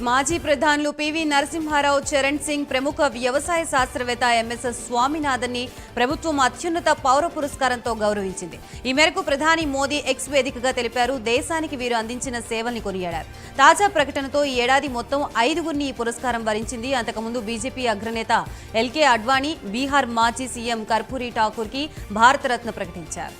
మాజీ ప్రధానులు పివి నరసింహారావు, చరణ్ సింగ్, ప్రముఖ వ్యవసాయ శాస్త్రవేత్త ఎంఎస్ఎస్ స్వామినాథన్ ని ప్రభుత్వం అత్యున్నత పౌర పురస్కారంతో గౌరవించింది. ఈ మేరకు ప్రధాని మోదీ ఎక్స్ వేదికగా తెలిపారు. దేశానికి వీరు అందించిన సేవల్ని కొనియాడారు. తాజా ప్రకటనతో ఈ ఏడాది మొత్తం 5గురిని ఈ పురస్కారం వరించింది. అంతకుముందు బీజేపీ అగ్రనేత ఎల్కే అడ్వాణి, బీహార్ మాజీ సీఎం కర్పూరి ఠాకూర్ కి భారతరత్న ప్రకటించారు.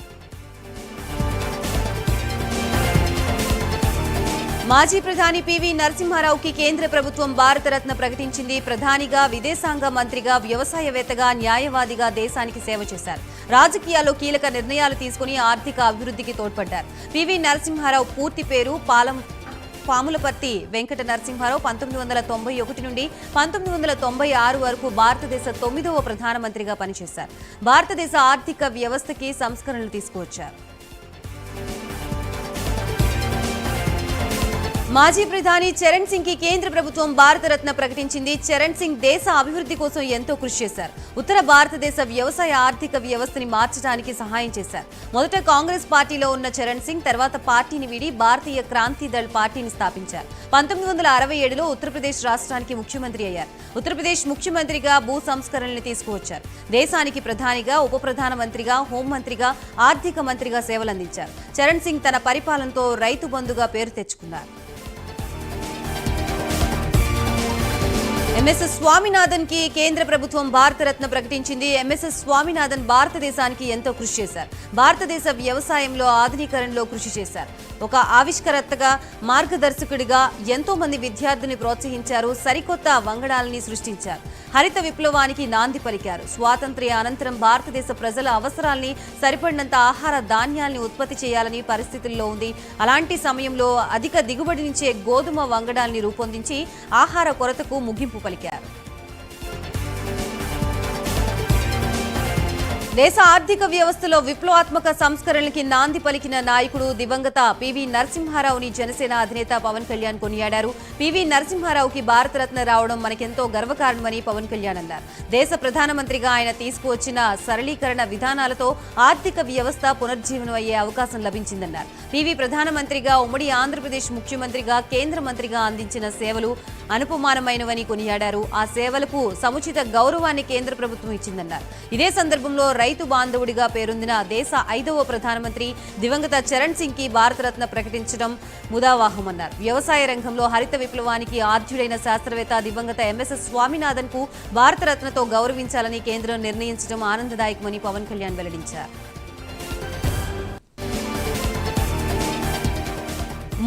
మాజీ ప్రధాని పివి నరసింహారావుకి కేంద్ర ప్రభుత్వం భారతరత్న ప్రకటించింది. ప్రధానిగా, విదేశాంగ మంత్రిగా, వ్యవసాయవేత్తగా, న్యాయవాదిగా దేశానికి సేవ చేశారు. రాజకీయాల్లో కీలక నిర్ణయాలు తీసుకుని ఆర్థిక అభివృద్ధికి తోడ్పడ్డారు. పివి నరసింహారావు పూర్తి పేరు పాములపర్తి వెంకట నరసింహారావు. 1991 నుండి 1996 వరకు భారతదేశ 9వ ప్రధానమంత్రిగా పనిచేశారు. భారతదేశ ఆర్థిక వ్యవస్థకి సంస్కరణలు తీసుకువచ్చారు. మాజీ ప్రధాని చరణ్ సింగ్ కి కేంద్ర ప్రభుత్వం భారతరత్న ప్రకటించింది. చరణ్ సింగ్ దేశ అభివృద్ధి కోసం ఎంతో కృషి చేశారు. ఉత్తర భారతదేశ వ్యవసాయ ఆర్థిక వ్యవస్థని మార్చడానికి సహాయం చేశారు. మొదట కాంగ్రెస్ పార్టీలో ఉన్న చరణ్ సింగ్ తర్వాత పార్టీని వీడి భారతీయ క్రాంతి దళ్ పార్టీని స్థాపించారు. 1967లో ఉత్తరప్రదేశ్ రాష్ట్రానికి ముఖ్యమంత్రి అయ్యారు. ఉత్తరప్రదేశ్ ముఖ్యమంత్రిగా భూ సంస్కరణల్ని తీసుకువచ్చారు. దేశానికి ప్రధానిగా, ఉప ప్రధానమంత్రిగా, హోంమంత్రిగా, ఆర్థిక మంత్రిగా సేవలందించారు. చరణ్ సింగ్ తన పరిపాలనతో రైతు బంధుగా పేరు తెచ్చుకున్నారు. ఎంఎస్ఎస్ స్వామినాథన్ కి కేంద్ర ప్రభుత్వం భారతరత్న ప్రకటించింది. ఎంఎస్ఎస్ స్వామినాథన్ భారతదేశానికి ఎంతో కృషి చేశారు. భారతదేశ వ్యవసాయంలో ఆధునీకరణలో కృషి చేశారు. ఒక ఆవిష్కర్తగా, మార్గదర్శకుడిగా ఎంతో మంది విద్యార్థుల్ని ప్రోత్సహించారు. సరికొత్త వంగడాలని సృష్టించారు. హరిత విప్లవానికి నాంది పలికారు. స్వాతంత్ర్య అనంతరం భారతదేశ ప్రజల అవసరాల్ని సరిపడినంత ఆహార ధాన్యాల్ని ఉత్పత్తి చేయాలని పరిస్థితుల్లో ఉంది. అలాంటి సమయంలో అధిక దిగుబడినిచ్చే గోధుమ వంగడాల్ని రూపొందించి ఆహార కొరతకు ముగింపు పలికారు. దేశ ఆర్థిక వ్యవస్థలో విప్లవాత్మక సంస్కరణలకి నాంది పలికిన నాయకుడు దివంగత పివి నరసింహారావుని జనసేన అధినేత పవన్ కళ్యాణ్ కొనియాడారు. పివి నరసింహారావుకి భారతరత్న రావడం మనకెంతో గర్వకారణమని పవన్ కళ్యాణ్ అన్నారు. దేశ ప్రధానమంత్రిగా ఆయన తీసుకువచ్చిన సరళీకరణ విధానాలతో ఆర్థిక వ్యవస్థ పునర్జీవనం అయ్యే అవకాశం లభించిందన్నారు. పివి ప్రధానమంత్రిగా, ఉమ్మడి ఆంధ్రప్రదేశ్ ముఖ్యమంత్రిగా, కేంద్ర మంత్రిగా అందించిన సేవలు అనుపమానమైనవని కొనియాడారు. ఆ సేవలకు సముచిత గౌరవాన్ని కేంద్ర ప్రభుత్వం ఇచ్చిందన్నారు. ఇదే సందర్భంలో రైతు బాంధవుడిగా పేరొందిన దేశ 5వ ప్రధానమంత్రి దివంగత చరణ్ సింగ్ కి భారతరత్న ప్రకటించడం ముదావాహమన్నారు. వ్యవసాయ రంగంలో హరిత విప్లవానికి ఆద్యుడైన శాస్త్రవేత్త దివంగత ఎంఎస్ఎస్ స్వామినాథన్ కు భారతరత్నతో గౌరవించాలని కేంద్రం నిర్ణయించడం ఆనందదాయకమని పవన్ కళ్యాణ్ వెల్లడించారు.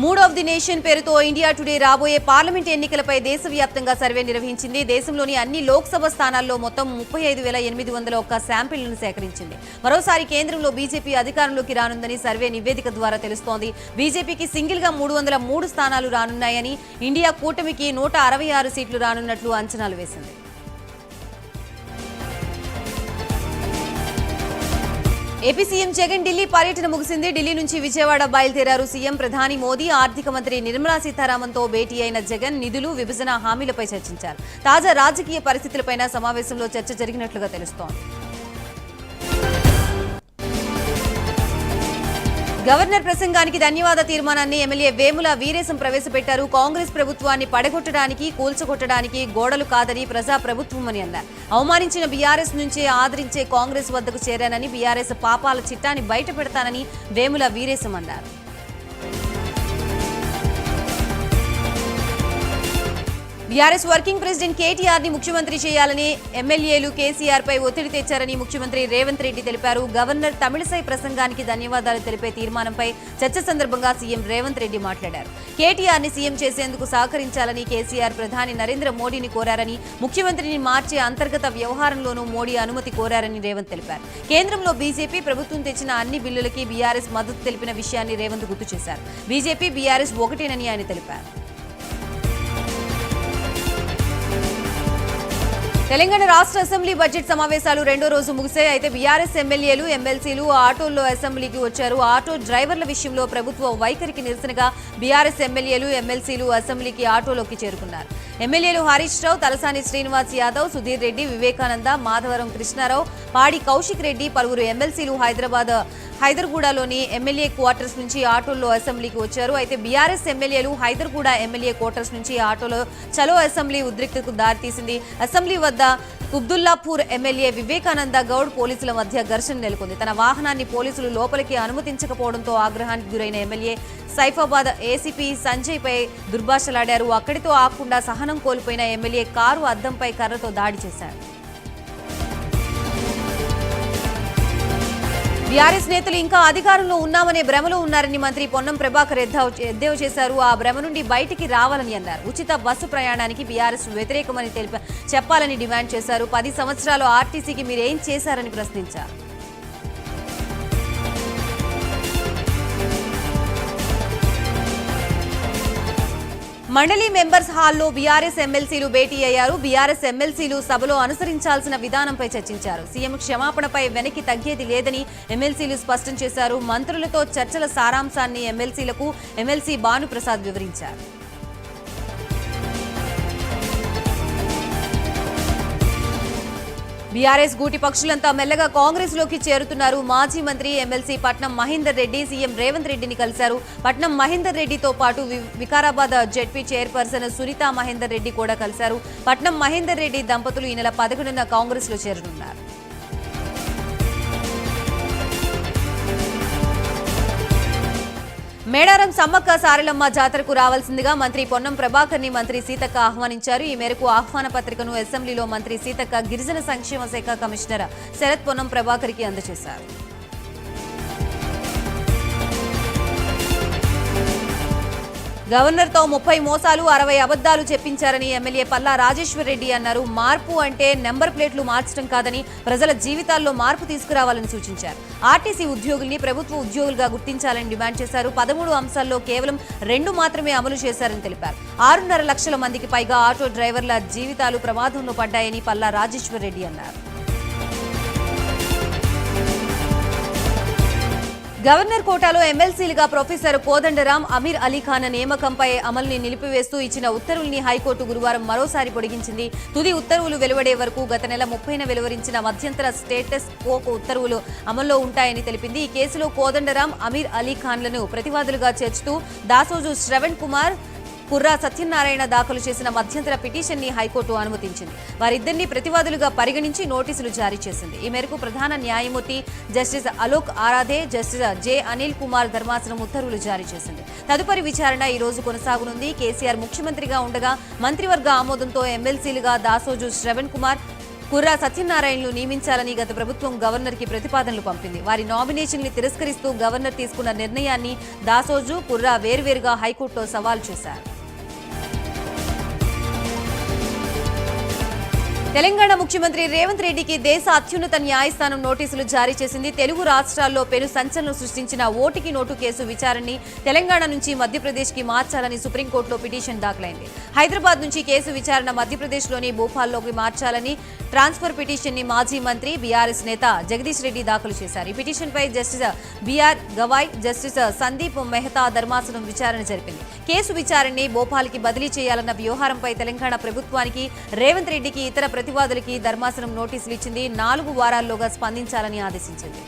మూడ్ ఆఫ్ ది నేషన్ పేరుతో ఇండియా టుడే రాబోయే పార్లమెంట్ ఎన్నికలపై దేశవ్యాప్తంగా సర్వే నిర్వహించింది. దేశంలోని అన్ని లోక్సభ స్థానాల్లో మొత్తం 35,801 శాంపిళ్లను సేకరించింది. మరోసారి కేంద్రంలో బీజేపీ అధికారంలోకి రానుందని సర్వే నివేదిక ద్వారా తెలుస్తోంది. బీజేపీకి సింగిల్ గా 303 స్థానాలు రానున్నాయని, ఇండియా కూటమికి 166 సీట్లు రానున్నట్లు అంచనాలు వేసింది. ఏపీ సీఎం జగన్ ఢిల్లీ పర్యటన ముగిసింది. ఢిల్లీ నుంచి విజయవాడ బయలుదేరారు సీఎం. ప్రధాని మోదీ, ఆర్థిక మంత్రి నిర్మలా సీతారామన్తో భేటీ అయిన జగన్ నిధులు, విభజన హామీలపై చర్చించారు. తాజా రాజకీయ పరిస్థితులపై సమావేశంలో చర్చ జరిగినట్లుగా తెలుస్తోంది. గవర్నర్ ప్రసంగానికి ధన్యవాద తీర్మానాన్ని ఎమ్మెల్యే వేముల వీరేశం ప్రవేశపెట్టారు. కాంగ్రెస్ ప్రభుత్వాన్ని పడగొట్టడానికి, కూల్చగొట్టడానికి గోడలు కాదని ప్రజా ప్రభుత్వమని అన్నారు. అవమానించిన బీఆర్ఎస్ నుంచే ఆదరించే కాంగ్రెస్ వద్దకు చేరానని, బీఆర్ఎస్ పాపాల చిట్టాన్ని బయట పెడతానని వేముల వీరేశం అన్నారు. బీఆర్ఎస్ వర్కింగ్ ప్రెసిడెంట్ కేటీఆర్ ని ముఖ్యమంత్రి చేయాలని ఎమ్మెల్యేలు కేసీఆర్ పై ఒత్తిడి తెచ్చారని ముఖ్యమంత్రి రేవంత్ రెడ్డి తెలిపారు. గవర్నర్ తమిళసై ప్రసంగానికి ధన్యవాదాలు తెలిపే తీర్మానంపై చర్చ సందర్భంగా సీఎం రేవంత్ రెడ్డి మాట్లాడారు. కేటీఆర్ ని సీఎం చేసేందుకు సహకరించాలని కేసీఆర్ ప్రధాని నరేంద్ర మోడీని కోరారని, ముఖ్యమంత్రిని మార్చే అంతర్గత వ్యవహారంలోనూ మోడీ అనుమతి కోరారని రేవంత్ తెలిపారు. కేంద్రంలో బీజేపీ ప్రభుత్వం తెచ్చిన అన్ని బిల్లులకి బీఆర్ఎస్ మద్దతు తెలిపిన విషయాన్ని రేవంత్ గుర్తు చేశారు. బీజేపీ, బీఆర్ఎస్ ఒకటేనని ఆయన తెలిపారు. తెలంగాణ రాష్ట్ర అసెంబ్లీ బడ్జెట్ సమావేశాలు రెండో రోజు ముగిశాయి. అయితే బీఆర్ఎస్ ఎమ్మెల్యేలు, ఎమ్మెల్సీలు ఆటోల్లో అసెంబ్లీకి వచ్చారు. ఆటో డ్రైవర్ల విషయంలో ప్రభుత్వ వైఖరికి నిరసనగా బీఆర్ఎస్ ఎమ్మెల్యేలు, ఎమ్మెల్సీలు అసెంబ్లీకి ఆటోలోకి చేరుకున్నారు. ఎమ్మెల్యేలు హరీష్ రావు, తలసాని శ్రీనివాస్ యాదవ్, సుధీర్ రెడ్డి, వివేకానంద, మాధవరం కృష్ణారావు, పాడి కౌశిక్ రెడ్డి, పలువురు ఎమ్మెల్సీలు హైదర్గూడలోని ఎమ్మెల్యే క్వార్టర్స్ నుంచి ఆటోల్లో అసెంబ్లీకి వచ్చారు. అయితే బీఆర్ఎస్ ఎమ్మెల్యేలు హైదర్గూడ ఎమ్మెల్యే క్వార్టర్స్ నుంచి ఆటోలో చలో అసెంబ్లీ ఉద్రిక్తతకు దారితీసింది. అసెంబ్లీ వద్ద కుబ్దుల్లాపూర్ ఎమ్మెల్యే వివేకానంద గౌడ్ పోలీసుల మధ్య ఘర్షణ నెలకొంది. తన వాహనాన్ని పోలీసులు లోపలికి అనుమతించకపోవడంతో ఆగ్రహానికి గురైన ఎమ్మెల్యే సైఫాబాద్ ఏసీపీ సంజయ్ పై దుర్భాషలాడారు. అక్కడితో ఆగకుండా సహనం కోల్పోయిన ఎమ్మెల్యే కారు అద్దంపై కర్రతో దాడి చేశారు. బీఆర్ఎస్ నేతలు ఇంకా అధికారంలో ఉన్నామనే భ్రమలో ఉన్నారని మంత్రి పొన్నం ప్రభాకర్ ఎద్దేవా చేశారు. ఆ భ్రమ నుండి బయటికి రావాలని అన్నారు. ఉచిత బస్సు ప్రయాణానికి బీఆర్ఎస్ వ్యతిరేకమని చెప్పాలని డిమాండ్ చేశారు. 10 సంవత్సరాలు ఆర్టీసీకి మీరేం చేశారని ప్రశ్నించారు. మండలి మెంబర్స్ హాల్లో బీఆర్ఎస్ ఎమ్మెల్సీలు భేటీ అయ్యారు. బీఆర్ఎస్ ఎమ్మెల్సీలు సభలో అనుసరించాల్సిన విధానంపై చర్చించారు. సీఎం క్షమాపణపై వెనక్కి తగ్గేది లేదని ఎమ్మెల్సీలు స్పష్టం చేశారు. మంత్రులతో చర్చల సారాంశాన్ని ఎమ్మెల్సీలకు ఎమ్మెల్సీ భానుప్రసాద్ వివరించారు. బీఆర్ఎస్ గూటి పక్షులంతా మెల్లగా కాంగ్రెస్ లోకి చేరుతున్నారు. మాజీ మంత్రి ఎమ్మెల్సీ పట్నం మహేందర్ రెడ్డి సీఎం రేవంత్ రెడ్డిని కలిశారు. పట్నం మహేందర్ రెడ్డితో పాటు వికారాబాద్ జెడ్పీ చైర్పర్సన్ సునీతా మహేందర్ రెడ్డి కూడా కలిశారు. పట్నం మహేందర్ రెడ్డి దంపతులు ఈ నెల 11న కాంగ్రెస్ లో చేరనున్నారు. మేడారం సమ్మక్క సారలమ్మ జాతరకు రావాల్సిందిగా మంత్రి పొన్నం ప్రభాకర్ ని మంత్రి సీతక్క ఆహ్వానించారు. ఈ మేరకు ఆహ్వాన పత్రికను అసెంబ్లీలో మంత్రి సీతక్క గిరిజన సంక్షేమ శాఖ కమిషనర్ శరత్ పొన్నం ప్రభాకర్ కి అందజేశారు. గవర్నర్తో 30 మోసాలు 60 అబద్దాలు చెప్పించారని ఎమ్మెల్యే పల్లా రాజేశ్వర్ రెడ్డి అన్నారు. మార్పు అంటే నెంబర్ ప్లేట్లు మార్చడం కాదని ప్రజల జీవితాల్లో మార్పు తీసుకురావాలని సూచించారు. ఆర్టీసీ ఉద్యోగుల్ని ప్రభుత్వ ఉద్యోగులుగా గుర్తించాలని డిమాండ్ చేశారు. 13 అంశాల్లో కేవలం 2 మాత్రమే అమలు చేశారని తెలిపారు. 6.5 లక్షల మందికి పైగా ఆటో డ్రైవర్ల జీవితాలు ప్రమాదంలో పడ్డాయని పల్లా రాజేశ్వర్ రెడ్డి అన్నారు. గవర్నర్ కోటాలో ఎమ్మెల్సీలుగా ప్రొఫెసర్ కోదండరాం, అమీర్ అలీఖాన్ నియామకంపై అమలుని నిలిపివేస్తూ ఇచ్చిన ఉత్తర్వుల్ని హైకోర్టు గురువారం మరోసారి పొడిగించింది. తుది ఉత్తర్వులు వెలువడే వరకు గత నెల 30న వెలువరించిన మధ్యంతర స్టేటస్ కో ఉత్తర్వులు అమల్లో ఉంటాయని తెలిపింది. ఈ కేసులో కోదండరాం, అమీర్ అలీఖాన్లను ప్రతివాదులుగా చేర్చుతూ దాసోజు శ్రవణ్ కుమార్, కుర్రా సత్యనారాయణ దాఖలు చేసిన మధ్యంతర పిటిషన్ ని హైకోర్టు అనుమతించింది. వారిద్దరిని ప్రతివాదులుగా పరిగణించి నోటీసులు జారీ చేసింది. ఈ మేరకు ప్రధాన న్యాయమూర్తి justice Alok Aradhe, justice J Anil Kumar ధర్మాసనం ఉత్తర్వులు జారీ చేసింది. తదుపరి విచారణ ఈ రోజు కొనసాగనుంది. కేసీఆర్ ముఖ్యమంత్రిగా ఉండగా మంత్రివర్గ ఆమోదంతో ఎమ్మెల్సీలుగా దాసోజు శ్రవణ్ కుమార్, కుర్రా సత్యనారాయణను నియమించాలని గత ప్రభుత్వం గవర్నర్కి ప్రతిపాదనలు పంపింది. వారి నామినేషన్ని తిరస్కరిస్తూ గవర్నర్ తీసుకున్న నిర్ణయాన్ని దాసోజు, కుర్రా వేర్వేరుగా హైకోర్టులో సవాల్ చేశారు. తెలంగాణ ముఖ్యమంత్రి రేవంత్ రెడ్డికి దేశ అత్యున్నత న్యాయస్థానం నోటీసులు జారీ చేసింది. తెలుగు రాష్ట్రాల్లో పెను సంచలనం సృష్టించిన ఓటుకి నోటు కేసు విచారణని తెలంగాణ నుంచి మధ్యప్రదేశ్కి మార్చాలని సుప్రీంకోర్టులో పిటిషన్ దాఖలైంది. హైదరాబాద్ నుంచి కేసు విచారణ మధ్యప్రదేశ్లోని భోపాల్లోకి మార్చాలని ట్రాన్స్ఫర్ పిటిషన్ని మాజీ మంత్రి బీఆర్ఎస్ నేత జగదీష్ రెడ్డి దాఖలు చేశారు. ఈ పిటిషన్పై justice BR Gavai, justice Sandeep Mehta ధర్మాసనం విచారణ జరిపింది. కేసు విచారణని భోపాల్కి బదిలీ చేయాలన్న వ్యవహారంపై తెలంగాణ ప్రభుత్వానికి, రేవంత్ రెడ్డికి, ఇతర ప్రతివాదులకి ధర్మాసనం నోటీసులు ఇచ్చింది. 4 వారాల్లోగా స్పందించాలని ఆదేశించింది.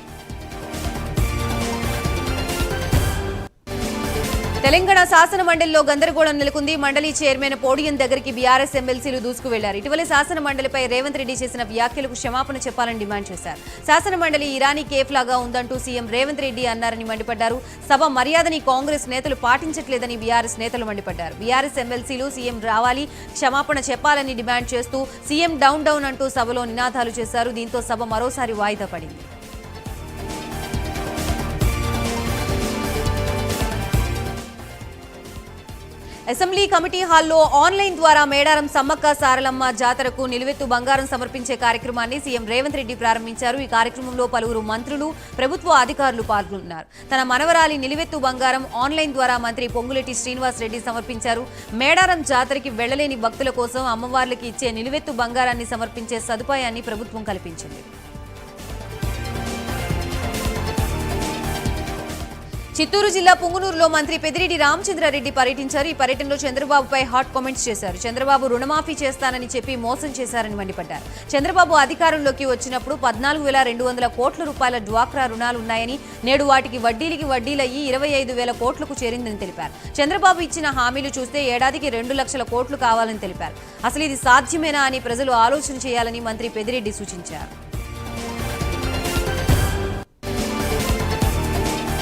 తెలంగాణ శాసన మండలిలో గందరగోళం నెలకొంది. మండలి చైర్మన్ పోడియం దగ్గరికి బీఆర్ఎస్ ఎమ్మెల్సీలు దూసుకు వెళ్లారు. ఇటీవలే శాసన మండలిపై రేవంత్ రెడ్డి చేసిన వ్యాఖ్యలకు క్షమాపణ చెప్పాలని డిమాండ్ చేశారు. శాసన మండలి ఇరానీ కేఫ్ లాగా ఉందంటూ సీఎం రేవంత్ రెడ్డి అన్నారని మండిపడ్డారు. సభ మర్యాదని కాంగ్రెస్ నేతలు పాటించట్లేదని బీఆర్ఎస్ నేతలు మండిపడ్డారు. బీఆర్ఎస్ ఎమ్మెల్సీలు సీఎం రావాలి, క్షమాపణ చెప్పాలని డిమాండ్ చేస్తూ సీఎం డౌన్ డౌన్ అంటూ సభలో నినాదాలు చేశారు. దీంతో సభ మరోసారి వాయిదా పడింది. అసెంబ్లీ కమిటీ హాల్లో ఆన్లైన్ ద్వారా మేడారం సమ్మక్క సారలమ్మ జాతరకు నిలువెత్తు బంగారం సమర్పించే కార్యక్రమాన్ని సీఎం రేవంత్ రెడ్డి ప్రారంభించారు. ఈ కార్యక్రమంలో పలువురు మంత్రులు, ప్రభుత్వ అధికారులు పాల్గొన్నారు. తన మనవరాలి నిలువెత్తు బంగారం ఆన్లైన్ ద్వారా మంత్రి పొంగులేటి శ్రీనివాస్ రెడ్డి సమర్పించారు. మేడారం జాతరకి వెళ్లలేని భక్తుల కోసం అమ్మవార్లకి ఇచ్చే నిలువెత్తు బంగారాన్ని సమర్పించే సదుపాయాన్ని ప్రభుత్వం కల్పించింది. చిత్తూరు జిల్లా పుంగునూరులో మంత్రి పెద్దిరెడ్డి రామచంద్రారెడ్డి పర్యటించారు. ఈ పర్యటనలో చంద్రబాబుపై హాట్ కామెంట్స్ చేశారు. చంద్రబాబు రుణమాఫీ చేస్తానని చెప్పి మోసం చేశారని మండిపడ్డారు. చంద్రబాబు అధికారంలోకి వచ్చినప్పుడు 14,200 కోట్ల రూపాయల డ్వాక్రా రుణాలున్నాయని, నేడు వాటికి వడ్డీలయ్యి 25,000 కోట్లకు చేరిందని తెలిపారు. చంద్రబాబు ఇచ్చిన హామీలు చూస్తే ఏడాదికి 2 లక్షల కోట్లు కావాలని తెలిపారు. అసలు ఇది సాధ్యమేనా అని ప్రజలు ఆలోచన చేయాలని మంత్రి పెద్దిరెడ్డి సూచించారు.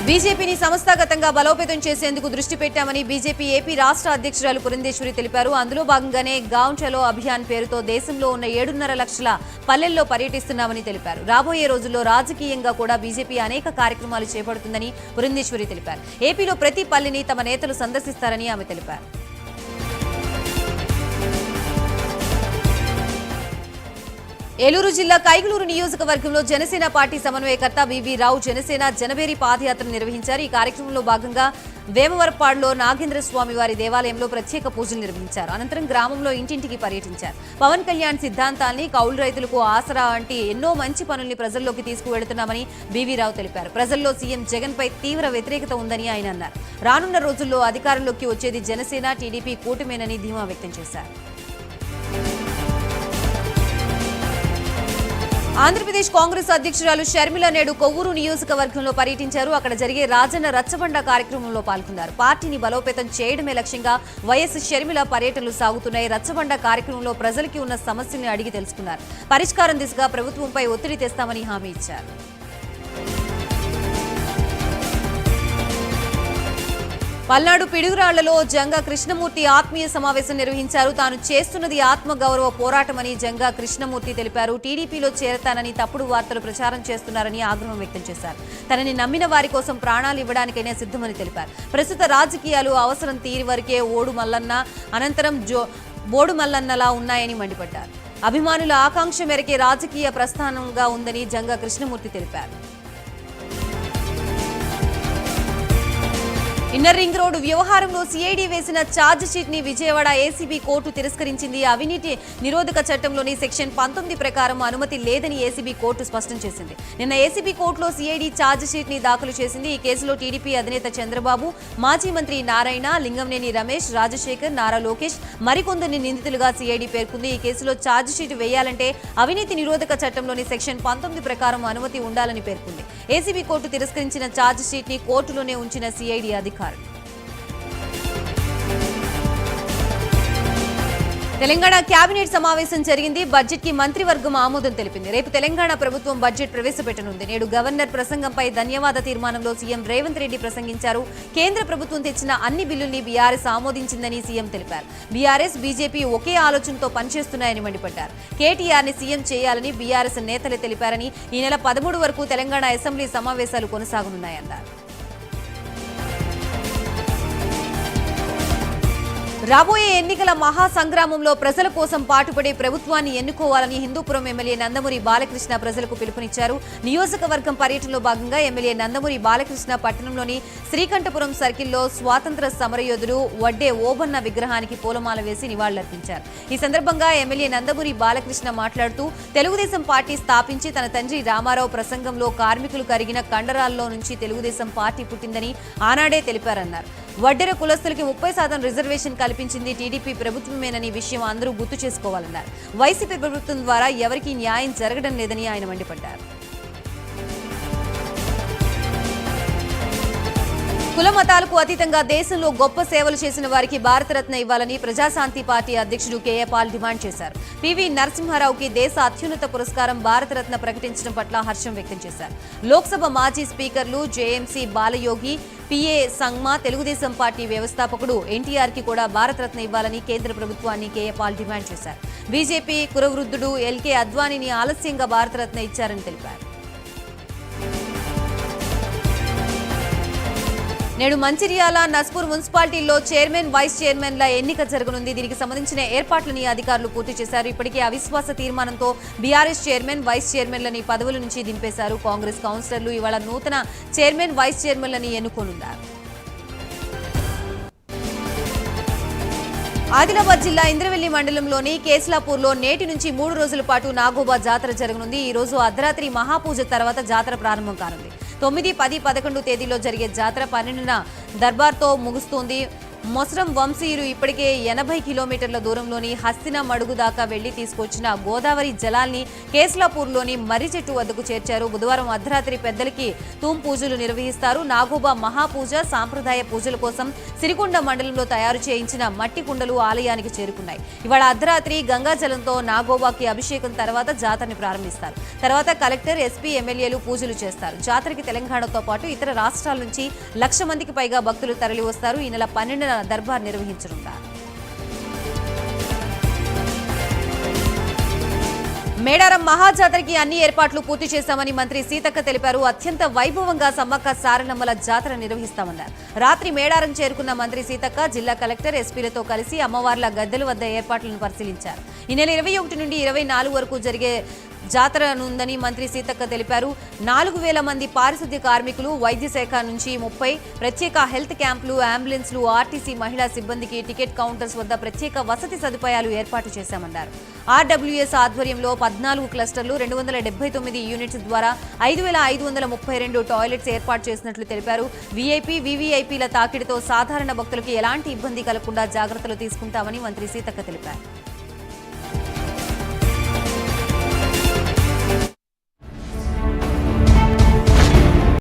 బీజేపీని సంస్థాగతంగా బలోపేతం చేసేందుకు దృష్టి పెట్టామని బీజేపీ ఏపీ రాష్ట్ర అధ్యక్షురాలు పురంధేశ్వరి తెలిపారు. అందులో భాగంగానే గావ్ చలో అభియాన్ పేరుతో దేశంలో ఉన్న 7.5 లక్షల పల్లెల్లో పర్యటిస్తున్నామని తెలిపారు. రాబోయే రోజుల్లో రాజకీయంగా కూడా బీజేపీ అనేక కార్యక్రమాలు చేపడుతుందని పురంధేశ్వరి తెలిపారు. ఏపీలో ప్రతి పల్లెని తమ నేతలు సందర్శిస్తారని ఆమె తెలిపారు. ఏలూరు జిల్లా కైగులూరు నియోజకవర్గంలో జనసేన పార్టీ సమన్వయకర్త వివి రావు జనసేన జనబేరి పాదయాత్ర నిర్వహించారు. ఈ కార్యక్రమంలో భాగంగా వేమవరపాడులో నాగేంద్ర స్వామి వారి దేవాలయంలో ప్రత్యేక పూజలు నిర్వహించారు. అనంతరం గ్రామంలో ఇంటింటికి పర్యటించారు. పవన్ కళ్యాణ్ సిద్ధాంతాన్ని, కౌలు రైతులకు ఆసరా వంటి ఎన్నో మంచి పనుల్ని ప్రజల్లోకి తీసుకువెడుతున్నామని వివి రావు తెలిపారు. ప్రజల్లో సీఎం జగన్ పై తీవ్ర వ్యతిరేకత ఉందని ఆయన అన్నారు. రానున్న రోజుల్లో అధికారంలోకి వచ్చేది జనసేన, టీడీపీ కూటమేనని ధీమా వ్యక్తం చేశారు. ఆంధ్రప్రదేశ్ కాంగ్రెస్ అధ్యక్షురాలు షర్మిల నేడు కొవ్వూరు నియోజకవర్గంలో పర్యటించారు. అక్కడ జరిగే రాజన్న రచ్చబండ కార్యక్రమంలో పాల్గొన్నారు. పార్టీని బలోపేతం చేయడమే లక్ష్యంగా వైఎస్ షర్మిల పర్యటనలు సాగుతున్నాయి. రచ్చబండ కార్యక్రమంలో ప్రజలకి ఉన్న సమస్యల్ని అడిగి తెలుసుకున్నారు. పరిష్కారం దిశగా ప్రభుత్వంపై ఒత్తిడి తెస్తామని హామీ ఇచ్చారు. పల్నాడు పిడుగురాళ్లలో జంగా కృష్ణమూర్తి ఆత్మీయ సమావేశం నిర్వహించారు. తాను చేస్తున్నది ఆత్మగౌరవ పోరాటమని జంగా కృష్ణమూర్తి తెలిపారు. టీడీపీలో చేరతానని తప్పుడు వార్తలు ప్రచారం చేస్తున్నారని ఆగ్రహం వ్యక్తం చేశారు. తనని నమ్మిన వారి కోసం ప్రాణాలు ఇవ్వడానికైనా సిద్ధమని తెలిపారు. ప్రస్తుత రాజకీయాలు అవసరం తీరి వరకే ఓడు మల్లన్న, అనంతరం బోడు మల్లన్నలా ఉన్నాయని మండిపడ్డారు. అభిమానుల ఆకాంక్ష మేరకే రాజకీయ ప్రస్థానంగా ఉందని జంగా కృష్ణమూర్తి తెలిపారు. ఇన్నర్ రింగ్ రోడ్డు వ్యవహారంలో సిఐడి వేసిన ఛార్జ్ షీట్ ని విజయవాడ ఏసీబీ కోర్టు తిరస్కరించింది. అవినీతి నిరోధక చట్టంలోని సెక్షన్ 19 ప్రకారం అనుమతి లేదని ఏసీబీ కోర్టు స్పష్టం చేసింది. నిన్న ఏసీబీ కోర్టులో సిఐడి ఛార్జ్ షీట్ ని దాఖలు చేసింది. ఈ కేసులో టీడీపీ అధినేత చంద్రబాబు, మాజీ మంత్రి నారాయణ, లింగంనేని రమేష్, రాజశేఖర్, నారా లోకేష్ మరికొందరిని నిందితులుగా సిఐడి పేర్కొంది. ఈ కేసులో ఛార్జ్ షీట్ వేయాలంటే అవినీతి నిరోధక చట్టంలోని సెక్షన్ 19 ప్రకారం అనుమతి ఉండాలని పేర్కొంది. ఏసీబీ కోర్టు తిరస్కరించిన ఛార్జ్ షీట్ ని కోర్టులోనే ఉంచిన సిఐడి అధికారులు. తెలంగాణ కేబినెట్ సమావేశం జరిగింది. బడ్జెట్ కి మంత్రివర్గం ఆమోదం తెలిపింది. రేపు తెలంగాణ ప్రభుత్వం బడ్జెట్ ప్రవేశపెట్టనుంది. నేడు గవర్నర్ ప్రసంగంపై ధన్యవాద తీర్మానంలో సీఎం రేవంత్ రెడ్డి ప్రసంగించారు. కేంద్ర ప్రభుత్వం తెచ్చిన అన్ని బిల్లుల్ని బీఆర్ఎస్ ఆమోదించిందని సీఎం తెలిపారు. బీఆర్ఎస్, బీజేపీ ఒకే ఆలోచనతో పనిచేస్తున్నాయని మండిపడ్డారు. కేటీఆర్ ని సీఎం చేయాలని బీఆర్ఎస్ నేతలే తెలిపారని, ఈ నెల 13 వరకు తెలంగాణ అసెంబ్లీ సమావేశాలు కొనసాగనున్నాయన్నారు. రాబోయే ఎన్నికల మహాసంగ్రామంలో ప్రజల కోసం పాటుపడే ప్రభుత్వాన్ని ఎన్నుకోవాలని హిందూపురం ఎమ్మెల్యే నందమూరి బాలకృష్ణ ప్రజలకు పిలుపునిచ్చారు. నియోజకవర్గం పర్యటనలో భాగంగా ఎమ్మెల్యే నందమూరి బాలకృష్ణ పట్టణంలోని శ్రీకంఠపురం సర్కిల్లో స్వాతంత్ర సమరయోధుడు వడ్డే ఓబన్న విగ్రహానికి పూలమాల వేసి నివాళులర్పించారు. ఈ సందర్భంగా ఎమ్మెల్యే నందమూరి బాలకృష్ణ మాట్లాడుతూ తెలుగుదేశం పార్టీ స్థాపించి తన తండ్రి రామారావు ప్రసంగంలో కార్మికులు కరిగిన కండరాల్లో నుంచి తెలుగుదేశం పార్టీ పుట్టిందని ఆనాడే తెలిపారన్నారు. వడ్డెర కులస్తులకి 30% రిజర్వేషన్ కల్పించింది టీడీపీ ప్రభుత్వమేనని విషయం అందరూ గుర్తు చేసుకోవాలన్నారు. వైసీపీ ప్రభుత్వం ద్వారా ఎవరికీ న్యాయం జరగడం లేదని ఆయన మండిపడ్డారు. కుల మతాలకు అతీతంగా దేశంలో గొప్ప సేవలు చేసిన వారికి భారతరత్న ఇవ్వాలని ప్రజాశాంతి పార్టీ అధ్యక్షుడు కేఏ పాల్ డిమాండ్ చేశారు. పివి నరసింహారావుకి దేశ అత్యున్నత పురస్కారం భారతరత్న ప్రకటించడం పట్ల హర్షం వ్యక్తం చేశారు. లోక్సభ మాజీ స్పీకర్లు JMC Balayogi, PA Sangma, Telugu Desam party వ్యవస్థాపకుడు ఎన్టీఆర్ కి కూడా భారతరత్న ఇవ్వాలని కేంద్ర ప్రభుత్వాన్ని కేఏ పాల్ డిమాండ్ చేశారు. బీజేపీ కురవృద్ధుడు ఎల్కే అద్వానీని ఆలస్యంగా భారతరత్న ఇచ్చారని తెలిపారు. నేడు మంచిర్యాల, నస్పూర్ మున్సిపాలిటీల్లో చైర్మన్, వైస్ చైర్మన్ల ఎన్నిక జరగనుంది. దీనికి సంబంధించిన ఏర్పాట్లని అధికారులు పూర్తి చేశారు. ఇప్పటికే అవిశ్వాస తీర్మానంతో బీఆర్ఎస్ చైర్మన్, వైస్ చైర్మన్లని పదవుల నుంచి దింపేశారు. కాంగ్రెస్ కౌన్సిలర్లు ఇవాళ నూతన చైర్మన్, వైస్ చైర్మన్లని ఎన్నుకోనున్నారు. ఆదిలాబాద్ జిల్లా ఇంద్రవెల్లి మండలంలోని కేస్లాపూర్లో నేటి నుంచి 3 రోజుల పాటు నాగోబా జాతర జరగనుంది. ఈ రోజు అర్ధరాత్రి మహాపూజ తర్వాత జాతర ప్రారంభం కానుంది. 9, 10, 11 తేదీలో జరిగే జాతర 12న దర్బార్తో ముగుస్తుంది. మొసరం వంశీయులు ఇప్పటికే 80 కిలోమీటర్ల దూరంలోని హస్తిన మడుగు దాకా వెళ్లి తీసుకొచ్చిన గోదావరి జలాల్ని కేస్లాపూర్లోని మర్రి చెట్టు వద్దకు చేర్చారు. బుధవారం అర్ధరాత్రి పెద్దలకి తూమ్ పూజలు నిర్వహిస్తారు. నాగోబా మహాపూజ సాంప్రదాయ పూజల కోసం సిరికొండ మండలంలో తయారు చేయించిన మట్టి కుండలు ఆలయానికి చేరుకున్నాయి. ఇవాళ అర్ధరాత్రి గంగాజలంతో నాగోబాకి అభిషేకం తర్వాత జాతరని ప్రారంభిస్తారు. తర్వాత కలెక్టర్, ఎస్పీ, ఎమ్మెల్యేలు పూజలు చేస్తారు. జాతరకి తెలంగాణతో పాటు ఇతర రాష్ట్రాల నుంచి 1,00,000 మందికి పైగా భక్తులు తరలి వస్తారు. ఈ నెల 12న దర్బార్ నిర్వహించనున్నారు. మేడారం మహాజాతరకి అన్ని ఏర్పాట్లు పూర్తి చేశామని మంత్రి సీతక్క తెలిపారు. అత్యంత వైభవంగా సమ్మక్క సారలమ్మల జాతర నిర్వహిస్తామన్నారు. రాత్రి మేడారం చేరుకున్న మంత్రి సీతక్క జిల్లా కలెక్టర్, ఎస్పీలతో కలిసి అమ్మవార్ల గద్దెల వద్ద ఏర్పాట్లను పరిశీలించారు. ఈ నెల 21 నుండి 24 వరకు జరిగే జాతర నుందని మంత్రి సీతక్క తెలిపారు. 4,000 మంది పారిశుద్ధ్య కార్మికులు, వైద్య శాఖ నుంచి 30 ప్రత్యేక హెల్త్ క్యాంపులు, అంబులెన్స్లు, ఆర్టీసీ మహిళా సిబ్బందికి టికెట్ కౌంటర్స్ వద్ద ప్రత్యేక వసతి సదుపాయాలు ఏర్పాటు చేశామన్నారు. ఆర్డబ్ల్యూఎస్ ఆధ్వర్యంలో 14 క్లస్టర్లు, 279 యూనిట్స్ ద్వారా 5,532 టాయిలెట్స్ ఏర్పాటు చేసినట్లు తెలిపారు. వీఐపీ, వీవీఐపీల తాకిడితో సాధారణ భక్తులకు ఎలాంటి ఇబ్బంది కలగకుండా జాగ్రత్తలు తీసుకుంటామని మంత్రి సీతక్క తెలిపారు.